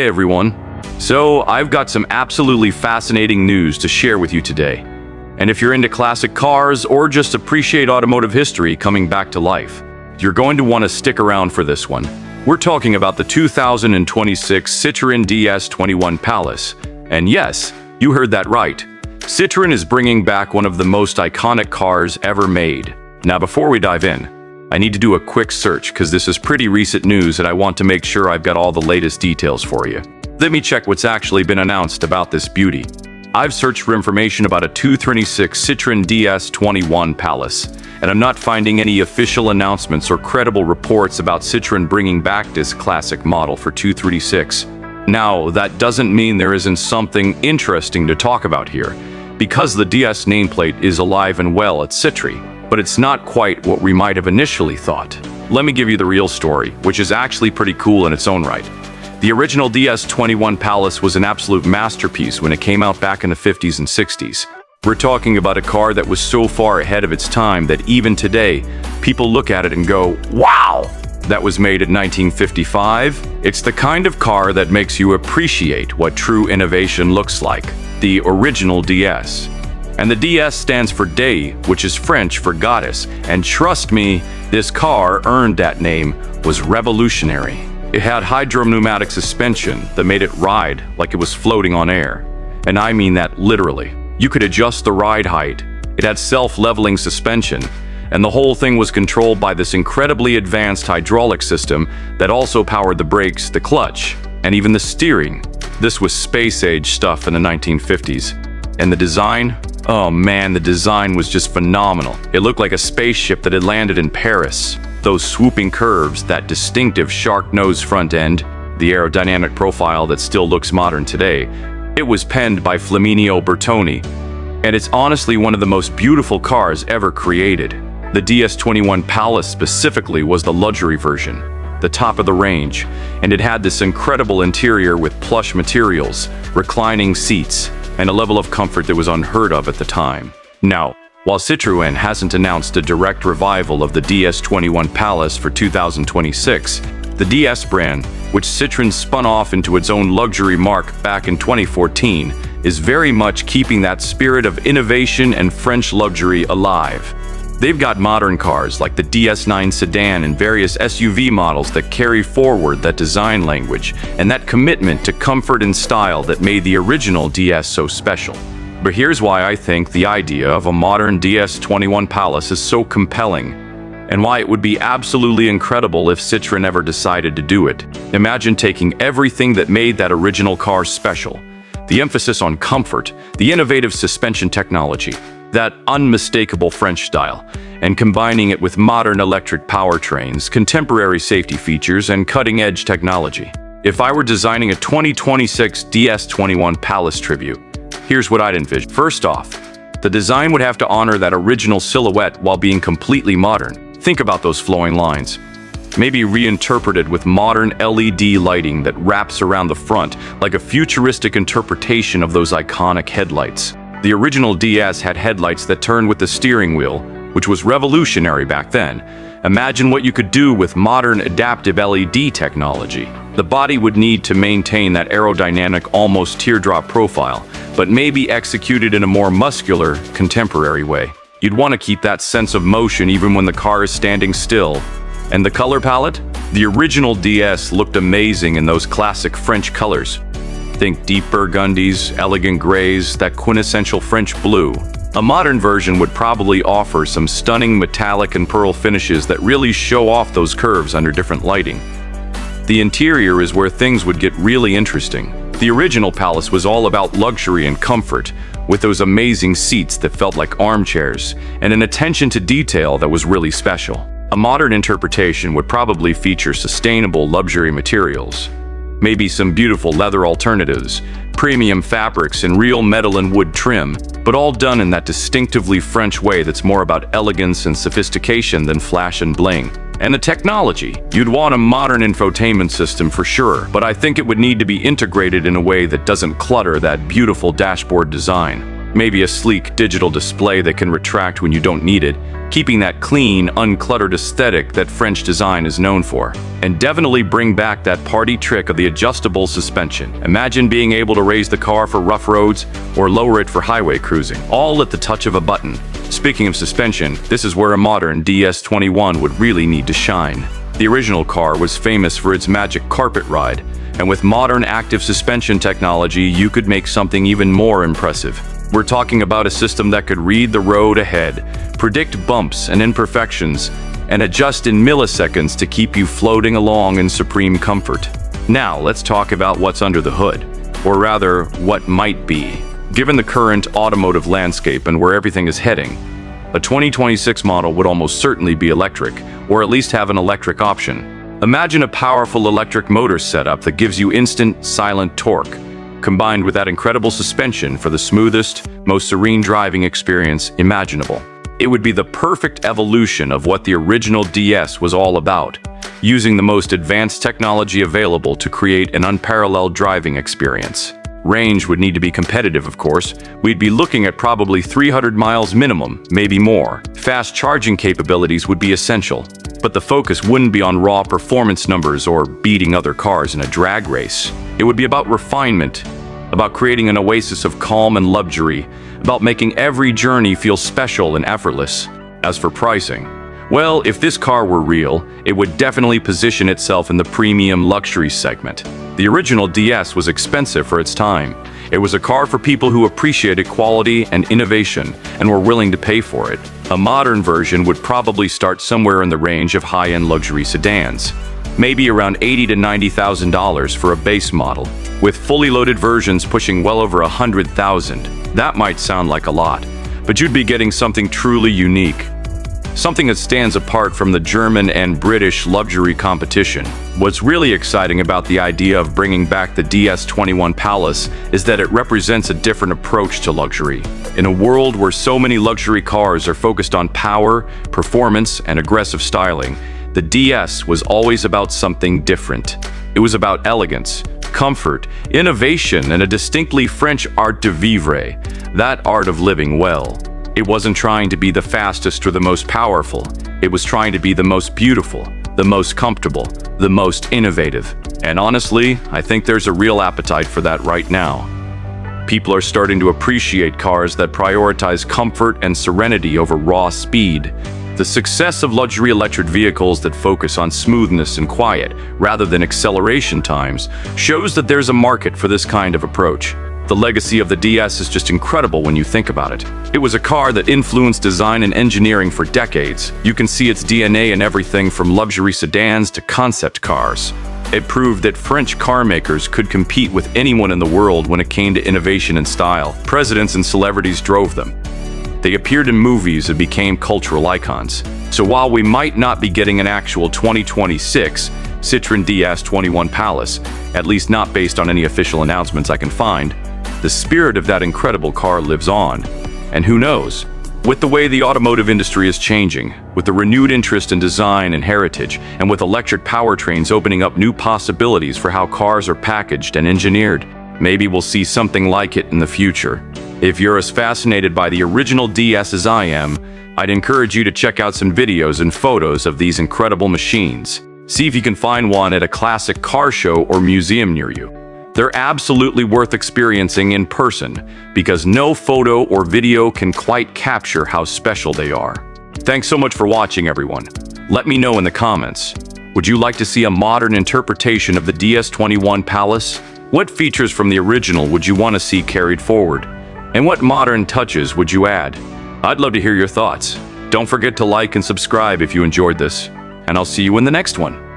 everyone. So, I've got some absolutely fascinating news to share with you today. And if you're into classic cars or just appreciate automotive history coming back to life, you're going to want to stick around for this one. We're talking about the 2026 Citroen DS 21 Pallas. And yes, you heard that right. Citroen is bringing back one of the most iconic cars ever made. Now, before we dive in, I need to do a quick search because this is pretty recent news and I want to make sure I've got all the latest details for you. Let me check what's actually been announced about this beauty. I've searched for information about a 2026 Citroen DS 21 Pallas, and I'm not finding any official announcements or credible reports about Citroen bringing back this classic model for 2026. Now, that doesn't mean there isn't something interesting to talk about here, because the DS nameplate is alive and well at Citroen, but it's not quite what we might have initially thought. Let me give you the real story, which is actually pretty cool in its own right. The original DS21 Pallas was an absolute masterpiece when it came out back in the 50s and 60s. We're talking about a car that was so far ahead of its time that even today, people look at it and go, wow! That was made in 1955. It's the kind of car that makes you appreciate what true innovation looks like. The original DS. And the DS stands for Day, which is French for goddess. And trust me, this car earned that name, was revolutionary. It had hydropneumatic suspension that made it ride like it was floating on air. And I mean that literally. You could adjust the ride height. It had self-leveling suspension. And the whole thing was controlled by this incredibly advanced hydraulic system that also powered the brakes, the clutch, and even the steering. This was space-age stuff in the 1950s. And the design? Oh man, the design was just phenomenal. It looked like a spaceship that had landed in Paris. Those swooping curves, that distinctive shark nose front end, the aerodynamic profile that still looks modern today. It was penned by Flaminio Bertoni, and it's honestly one of the most beautiful cars ever created. The DS21 Pallas specifically was the luxury version, the top of the range, and it had this incredible interior with plush materials, reclining seats, and a level of comfort that was unheard of at the time. Now, while Citroën hasn't announced a direct revival of the DS21 Pallas for 2026, the DS brand, which Citroën spun off into its own luxury mark back in 2014, is very much keeping that spirit of innovation and French luxury alive. They've got modern cars like the DS9 sedan and various SUV models that carry forward that design language and that commitment to comfort and style that made the original DS so special. But here's why I think the idea of a modern DS21 Pallas is so compelling, and why it would be absolutely incredible if Citroën ever decided to do it. Imagine taking everything that made that original car special, the emphasis on comfort, the innovative suspension technology, that unmistakable French style, and combining it with modern electric powertrains, contemporary safety features, and cutting-edge technology. If I were designing a 2026 DS21 Pallas tribute, here's what I'd envision. First off, the design would have to honor that original silhouette while being completely modern. Think about those flowing lines. Maybe reinterpreted with modern LED lighting that wraps around the front, like a futuristic interpretation of those iconic headlights. The original DS had headlights that turned with the steering wheel, which was revolutionary back then. Imagine what you could do with modern adaptive LED technology. The body would need to maintain that aerodynamic, almost teardrop profile, but maybe executed in a more muscular, contemporary way. You'd want to keep that sense of motion even when the car is standing still. And the color palette? The original DS looked amazing in those classic French colors. Think deep burgundies, elegant grays, that quintessential French blue. A modern version would probably offer some stunning metallic and pearl finishes that really show off those curves under different lighting. The interior is where things would get really interesting. The original Pallas was all about luxury and comfort, with those amazing seats that felt like armchairs, and an attention to detail that was really special. A modern interpretation would probably feature sustainable luxury materials, maybe some beautiful leather alternatives, premium fabrics, and real metal and wood trim, but all done in that distinctively French way that's more about elegance and sophistication than flash and bling. And the technology. You'd want a modern infotainment system for sure, but I think it would need to be integrated in a way that doesn't clutter that beautiful dashboard design. Maybe a sleek digital display that can retract when you don't need it, keeping that clean, uncluttered aesthetic that French design is known for. And definitely bring back that party trick of the adjustable suspension. Imagine being able to raise the car for rough roads or lower it for highway cruising, all at the touch of a button. Speaking of suspension, this is where a modern DS21 would really need to shine. The original car was famous for its magic carpet ride, and with modern active suspension technology, you could make something even more impressive. We're talking about a system that could read the road ahead, predict bumps and imperfections, and adjust in milliseconds to keep you floating along in supreme comfort. Now, let's talk about what's under the hood, or rather, what might be. Given the current automotive landscape and where everything is heading, a 2026 model would almost certainly be electric, or at least have an electric option. Imagine a powerful electric motor setup that gives you instant, silent torque, combined with that incredible suspension for the smoothest, most serene driving experience imaginable. It would be the perfect evolution of what the original DS was all about, using the most advanced technology available to create an unparalleled driving experience. Range would need to be competitive, of course. We'd be looking at probably 300 miles minimum, maybe more. Fast charging capabilities would be essential, but the focus wouldn't be on raw performance numbers or beating other cars in a drag race. It would be about refinement, about creating an oasis of calm and luxury, about making every journey feel special and effortless. As for pricing, well, if this car were real, it would definitely position itself in the premium luxury segment. The original DS was expensive for its time. It was a car for people who appreciated quality and innovation and were willing to pay for it. A modern version would probably start somewhere in the range of high-end luxury sedans, maybe around $80,000 to $90,000 for a base model, with fully loaded versions pushing well over $100,000. That might sound like a lot, but you'd be getting something truly unique. Something that stands apart from the German and British luxury competition. What's really exciting about the idea of bringing back the DS21 Pallas is that it represents a different approach to luxury. In a world where so many luxury cars are focused on power, performance, and aggressive styling, the DS was always about something different. It was about elegance, comfort, innovation, and a distinctly French art de vivre, that art of living well. It wasn't trying to be the fastest or the most powerful. It was trying to be the most beautiful, the most comfortable, the most innovative. And honestly, I think there's a real appetite for that right now. People are starting to appreciate cars that prioritize comfort and serenity over raw speed. The success of luxury electric vehicles that focus on smoothness and quiet rather than acceleration times shows that there's a market for this kind of approach. The legacy of the DS is just incredible when you think about it. It was a car that influenced design and engineering for decades. You can see its DNA in everything from luxury sedans to concept cars. It proved that French car makers could compete with anyone in the world when it came to innovation and style. Presidents and celebrities drove them. They appeared in movies and became cultural icons. So while we might not be getting an actual 2026 Citroen DS21 Pallas, at least not based on any official announcements I can find, the spirit of that incredible car lives on. And who knows? With the way the automotive industry is changing, with the renewed interest in design and heritage, and with electric powertrains opening up new possibilities for how cars are packaged and engineered, maybe we'll see something like it in the future. If you're as fascinated by the original DS as I am, I'd encourage you to check out some videos and photos of these incredible machines. See if you can find one at a classic car show or museum near you. They're absolutely worth experiencing in person because no photo or video can quite capture how special they are. Thanks so much for watching, everyone. Let me know in the comments. Would you like to see a modern interpretation of the DS21 Pallas? What features from the original would you want to see carried forward? And what modern touches would you add? I'd love to hear your thoughts. Don't forget to like and subscribe if you enjoyed this, and I'll see you in the next one.